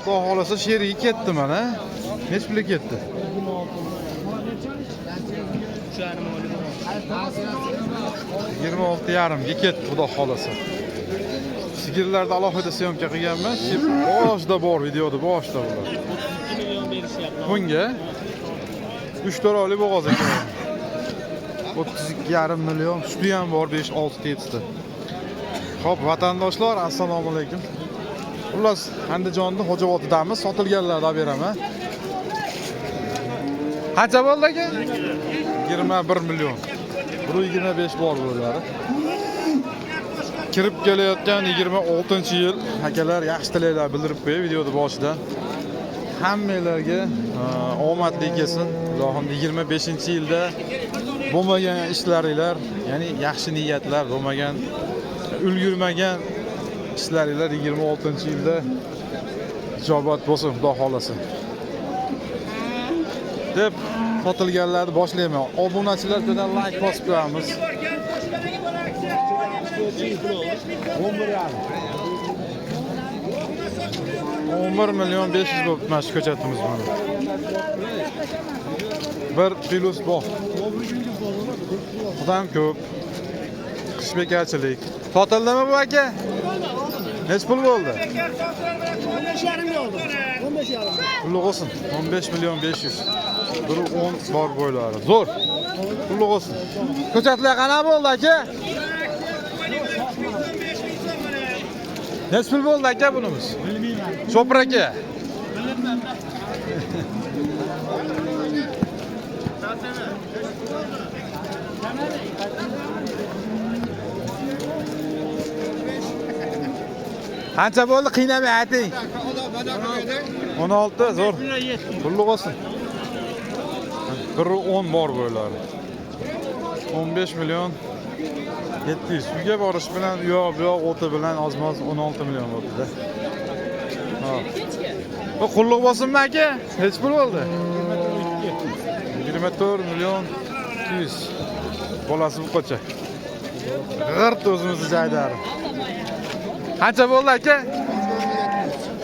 Xudo xolasa sheriga ketdi mana. Nech pulga ketdi? 26,5 ga ketdi xudo xolasa. Sigirlarda alohida syomka qilganman. Boshda bor videoda boshda bular. 32 million berishyapti. Bunga 3-4 oylik bo'g'oz ekan. 32,5 million. Suti ham bor 5-6 tetda. Xo'p, vatandoshlar, assalomu alaykum. Xullas, Andijonda Xo'jaobodidamiz, sotilganlarda beraman. Qancha bo'ldi aka? 21 million. 125 bor bo'ladi. Kirib kelayotgan 26-yil akalar yaxshi tilaklar bildirib qo'yay videoda boshidan. Hammalarga omadli kelsin. Ilohim 25-yilda bo'lmagan ishlaringlar, ya'ni yaxshi niyatlar bo'lmagan, ulgurmagan ishlaringlar 26-yilda ijobat bo'lsin, xudo xolasa. Deb sotilganlarni boshlayman. Obunachilar bilan like bosib qo'yamiz. 11 million 500 bo'libdi mana shu ko'chatimiz mana. Bir plus bor. Odam ko'p. Qish bekarchilik. Sotildimi bu aka? Nech pul bo'ldi? 15,5 oldim. 15,5. Pulli olsun. 15 milyon 500. 10 bor bo'ylari. Zo'r. Pulli olsun. Ko'chatlar qana bo'ldi aka? Nech pul bo'ldi aka bunimiz? Bilmayman. Chopir aka. Bilmayman. Qancha bo'ldi? Qiynamay ayting. 16 zo'r. Pulli olsun. 110 bor bo'ylari. 15 milyon 700. Uyga borish bilan bu yoq o'ti bilan ozmoz 16 million bo'ldi-da. Ha. Bu qulluq bo'lsinmi aka? Nech pul bo'ldi? 24 milyon 200. Bolasi bu qocha. G'irt o'zimizni jaydari. Qancha bo'ldi aka?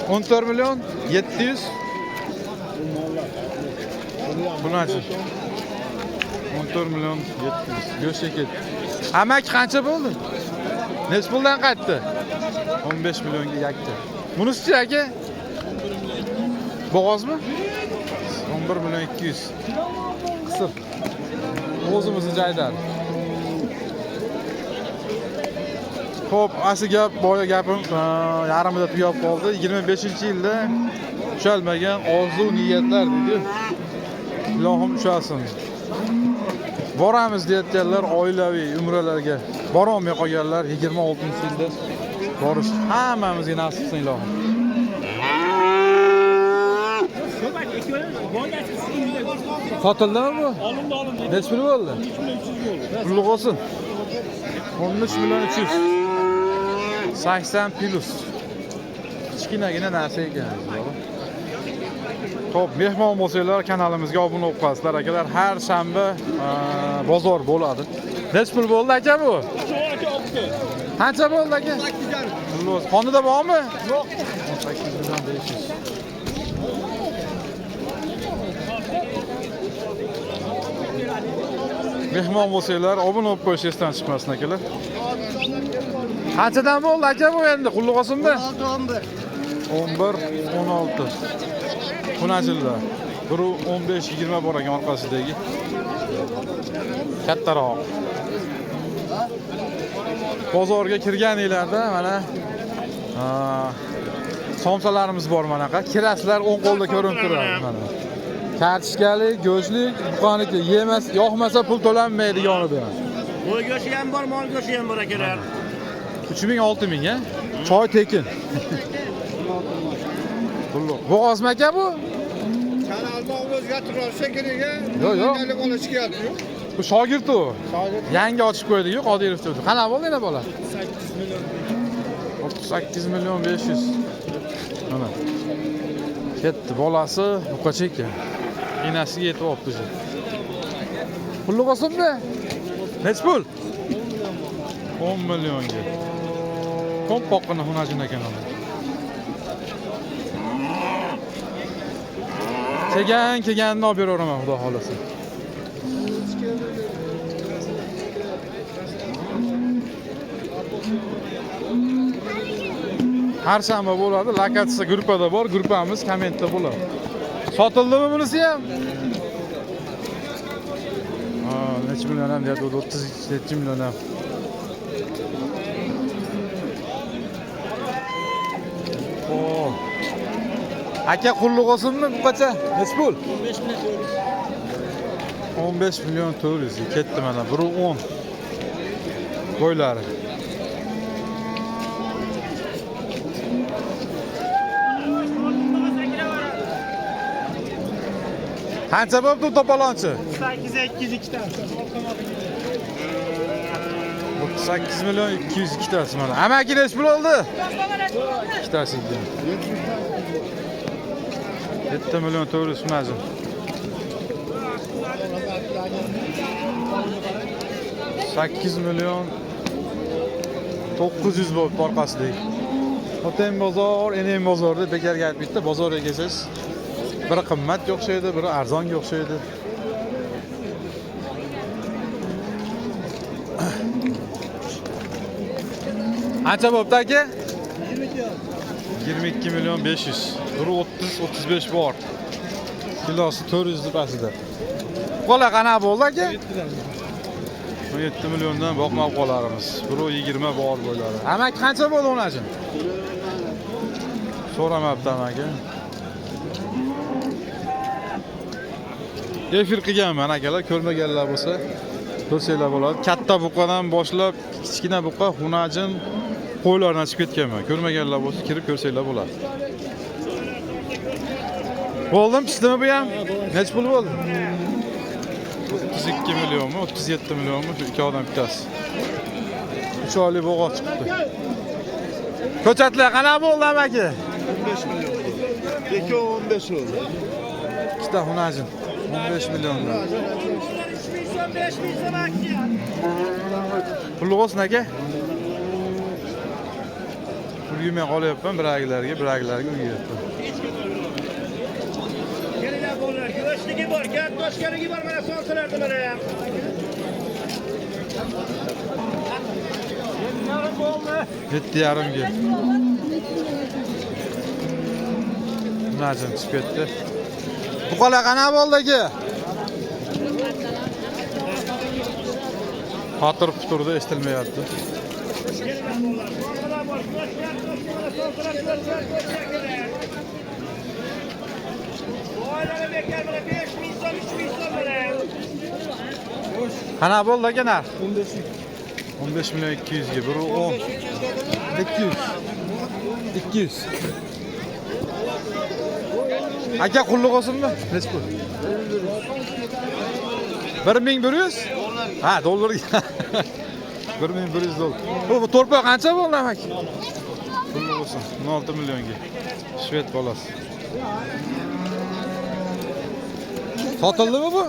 14 milyon 700. Bunachi. 14 milyon 700. Go'shtga ketdi. Amak qancha bo'ldi? Nech puldan qaytdi? 15 millionga yakka. Bunisi aka? Bo'g'ozmi? 11 milyon 200. Qisir. O'zimizni jaydar. Xo'p, asli gap, boya gapim yarmida tugab qoldi. 25-yilda ushalmagan orzu niyatlar dedi. Ilohim ushalsin. Boramiz deyotganlar oilaviy umralarga borolmay qolganlar 26-yilda borish hammamizga nasib qilsin ilohim. Sotildimi bu? Olindi. Nech pul bo'ldi? 13 million 300 bo'ldi. Pulli olsun. 13 milyon 300. 80 plus. Kichkinagina narsa ekan. Xo'p, mehmon bo'lsanglar kanalimizga obuna bo'lib qolasizlar akalar. Har shanba bozor bo'ladi. Nech pul bo'ldi aka bu? Qancha bo'ldi aka? 8,5. Qonida bormi? Yo'q. 18 milyon 500. Mehmon bo'lsanglar obuna bo'lib qo'yishingiz esdan chiqmasin akalar. Qanchadan bo'ldi aka bu endi? Qulluq olsinmi? 11 16. Xunajillar. 15-20 bor ekan orqasidagi. Kattaroq. Bozorga kirganinglarda mana somsalarimiz bor manaqa. Kiraslar 10 qo'lda ko'rinib turadi mana. Kartishkalik, go'shtlik, buqaniki yemas, yoqmasa pul to'lanmaydi yonida. Qo'y go'shti ham bor, mol go'shti ham bor akalar. 3000-6000 ga. Choy tekin. Bo'g'ozmi aka bu? Kanalni o'zgartirishsa kerak. Yo'q. Olish kerak. Bu shogird u. Yangi ochib qo'ydik-ku, Qodirov dedi. Qanaqa bo'ldi yana bola? 38 milyon 500. Mana. Ketdi bolasi buqacha ekan. Enasiga yetib olibdi. Pulli bo'lsinmi? Nech pul? 10 millionga. Kompoqqina xunajin ekan. Kelganini olib beraveraman, xudo xolasa. Har shanba bo'ladi. Lokatsiya gruppada bor. Gruppamiz kommentda bo'ladi. Sotildimi bunisi ham? Necha million ham deyapti, 37 million ham. Aka qulluq olsinmi bu qacha? Nech pul? 15 million 400 ketdi mana. Biri 10. Qo'ylari. Qancha bo'pti to'polonchi? 8 tane. 38 million 202 tasi mana. Amaki nech pul oldi? Ikkitasi ekan. 7 million 400 majum. Sakkiz million 900 bo'lib orqasidagi. Xotin bozor, enem bozorda bekarga aytib bitta bozorga kelsangiz, biri qimmat o'xshaydi, biri arzonga o'xshaydi. Qancha bo'pti aka? 22 million 500. Biri 30-35 bor. Kilosi 400 depasida. Qo'la qana bo'ldi aka? 17 milliondan boqmab qolarimiz. Biri 20 bor bo'ladi. Amak qancha bo'ldi onachim? So'ramabdi amaki. Efir qilganman akalar, ko'rmaganlar bo'lsa ko'rsanglar bo'ladi. Katta buqadan boshlab kichkina buqa, xunajin qo'ylardan chiqib ketganman. Ko'rmaganlar bo'lsa kirib ko'rsanglar bo'ladi. Bo'ldimi, pishdimi bu ham? Nech pul bo'ldi? 32 millionmi, 37 millionmi shu ikki odam bittasi. 3 oylik bo'g'oq chiqibdi. Ko'chatlar qana bo'ldi amaki? 15 million. 2-15 oldu. Ikkita xunajin 15 milliondan. 5 ming so'm aksiya. Pulli olsin aka. Pul yemay qolyapman, biragilarga uyyapman. Kelinglar bolalar, go'shtligi bor, kartoshkaligi bor, mana sonsalarda mana ham. Yarim bo'ldi. 7,5 ga. Xunajin chiqib ketdi. Bu qola qana bo'ldi aka? Xotir quturda eshitilmayapti. Qana bo'ldi aka narx? 15 million 200 ga, biri 10. 200. Aka qulluq olsinmi? Nech pul? 1100? Ha, dollarga. 1100 dollar. Bu to'rpa qancha bo'ldi amaki? Qulluq olsin. 16 millionga. Shved bolasi. Sotildimi bu?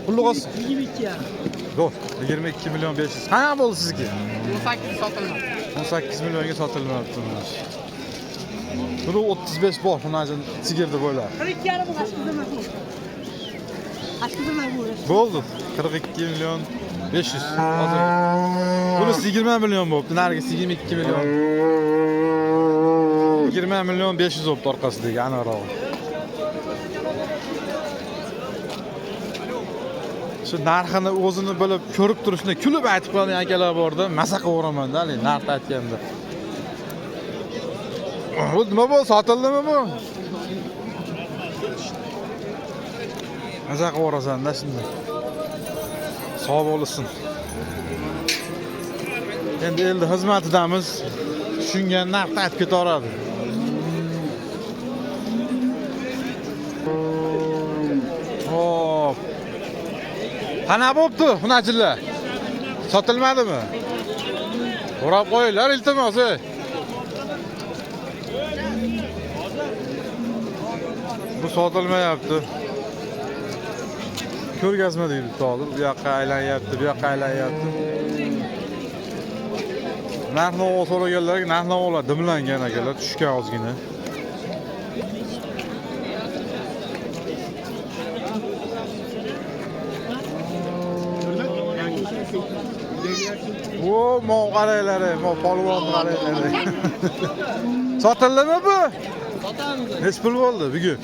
Qulluq olsin. 22 ya. Yo'q, 22 million 500. Qanaqa bo'ldi sizniki? 18 sotilmadi. 18 millionga sotilmayapti. Biri 35 bor, xunajin sigirdi bo'lar. 42,5 bu. Aslida bu. Bo'ldi. 42 million 500. Hozir. Bunisi 20 million bo'libdi, narigisi 22 million. 20 million 500 bo'libdi orqasidagi aniqrog'i. Shu narxini o'zini bilib ko'rib turishni kulib aytib qo'ygan akalar borda, maza qilaveraman-da, narx aytganda. Bu nima bo'ldi? Sotildimi bu? Maza qilaverasan-da shunda. Sog' bo'lsin. Endi xizmatidamiz. Tushungan narxda aytib ketaveradi. Hop. Qana bo'pti, xunajinlar? Sotilmadimi? So'rab qo'yinglar, iltimos. Bu sotilmayapti. Ko'rgazma deydi hozir. Bu yoqqa aylanyapti, bu yoqqa aylanyapti. Narx-navo so'raganlarga narx-navolar dimlangan akalar, tushgan ozgina. O, mo qaralari, mo polvon qaralari. Sotildimi bu? Sotamiz. Nech pul bo'ldi bugun?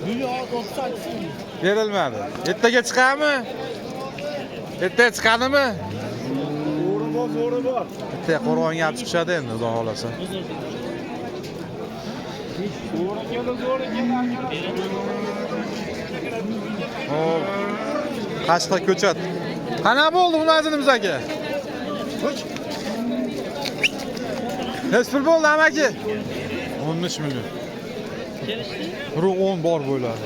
Bugun 98 so'm. Berilmadi. Ertaga chiqadimi? Ertaga chiqadimi? Zo'ri bor. Ertaga qo'rg'onga olib chiqishadi endi, xudo xolasa. Hop. Qashqa ko'chat. Qana bo'ldi Munazirimiz aka? Nech pul bo'ldi amaki? 13 million. 10 bor bo'ladi.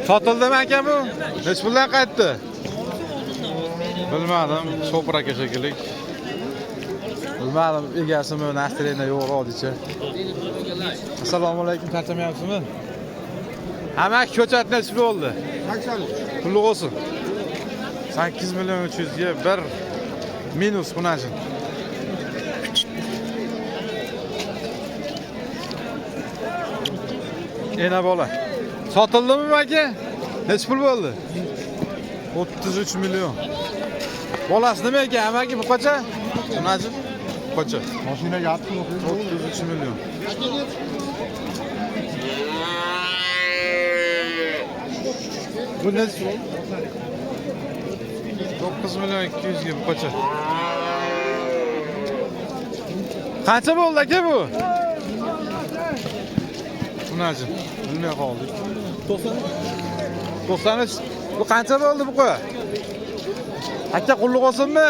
Sotildimi aka bu? Nech puldan qaytdi? Bilmadim, Shopir aka shekilli. Bilmadim, egasimi, nastirena yo'q desa. Assalomu alaykum, tartamayapsizmi? Amak ko'chat nech pul bo'ldi? 80. Pulli olsun. 8 milyon 300 ga bir minus bunacın. Ena bola. Sotıldımı belki? Neç pul oldu? 33 milyon. Bolası nima ekan? Amaki bu qancha? Bunacın? Qancha? Mashina yaptı mı? 33 milyon. Bu ne? 9 milyon 200 gibi kaça? Kaça oldu ki bu? Bu ne acı? Bu ne kaldı? 93. Bu kaça oldu bu kadar? Hatta kulluk olsun mu?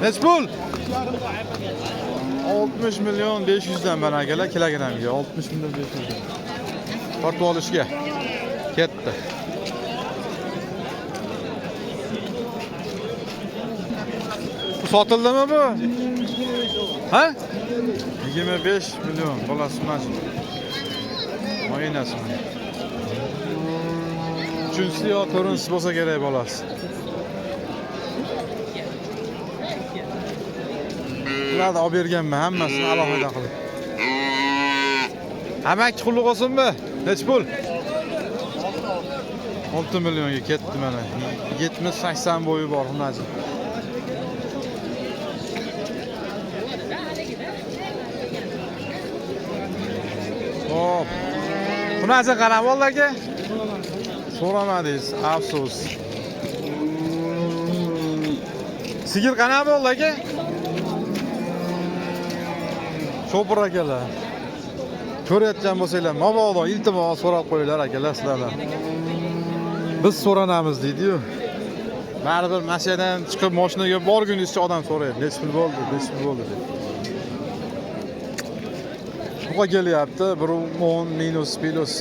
Neç pul? 60 milyon 500'den ben agala kilogramga 60 milyon 500'den. Tortib olishga ketdi. Bu sotildimi bu? Ha? 25 milyon bolasi mana. Oynasi. Uchinchisi yo to'rtinchisi bo'lsa kerak bolasi. Ularni olib berganman, hammasini alohida qilib. Amak qulluq olsunmi? Nech pul? 6 milyonga ketdi mana. 70-80 bo'yi bor xunaji. Hop. Xunaji qarab oldi aka. So'ramadingiz, afsus. Sigir qana bo'ldi aka? Shopir akalar. Ko'rayotgan bo'lsanglar, mabodo iltimos so'rab qo'yinglar akalar sizlardan. Biz so'ranamiz deydi-yu. Baribir mashinadan chiqib mashinaga borgunizcha odam so'raydi. Nech pul bo'ldi, nech pul bo'ldi deb. Buqa kelyapti, 10 minus plus.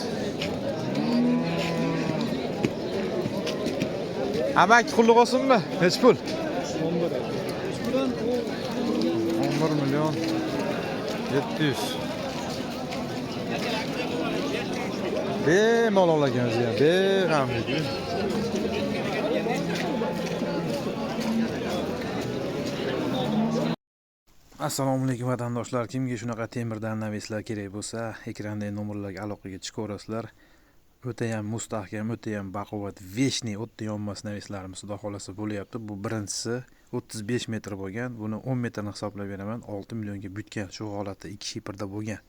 Amak qulluq olsunmi? Nech pul? 11 milyon 700. Bemalol ekansiz ham, beg'amlik. Assalomu alaykum vatandoshlar. Kimga shunaqa temirdan naveslar kerak bo'lsa, ekrandagi nomerlarga aloqaga chiqaverasizlar. O'ta ham mustahkam, o'ta ham baquvvat, veshniy, o'ta yonmas naveslarimiz xudo xolasa bo'lyapti. Bu birinchisi 35 metr bo'lgan. Buni 10 metrni hisoblab beraman. 6 millionga butgan. Shu holatda 2 shiperda bo'lgan.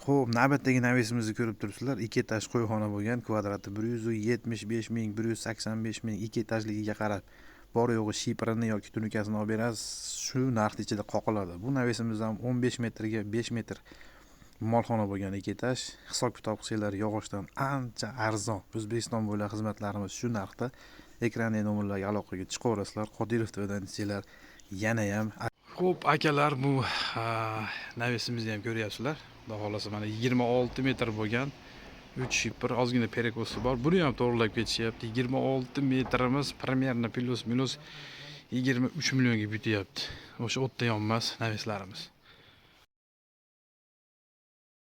Xo'p, navbatdagi navesimizni ko'rib turibsizlar. 2 etaj qo'yxona bo'lgan, kvadrati 175 ming, 185 ming, 2 etajligiga qarab bor yo'g'i shiperini yoki tununkasini olib berasiz. Shu narx ichida qoqiladi. Bu navisimiz ham 15 metrga 5 metr molxona bo'lgan 2 etaj. Hisob kitob qilsanglar yog'ochdan ancha arzon. O'zbekiston bo'ylab xizmatlarimiz shu narxda. Ekrandagi nomerlarga aloqaga chiqaverasizlar. Qodirov to'dan desanglar yana ham. Xo'p, akalar, bu navisimizni ham ko'ryapsizlar. Xudo xolasa mana 26 metr bo'lgan 3 shiper, ozgina perekosi bor. Buni ham to'g'rilab ketishyapti. 26 metrimiz примерно plus minus 23 millionga bityapti. O'sha o'tda yonmas navislarimiz.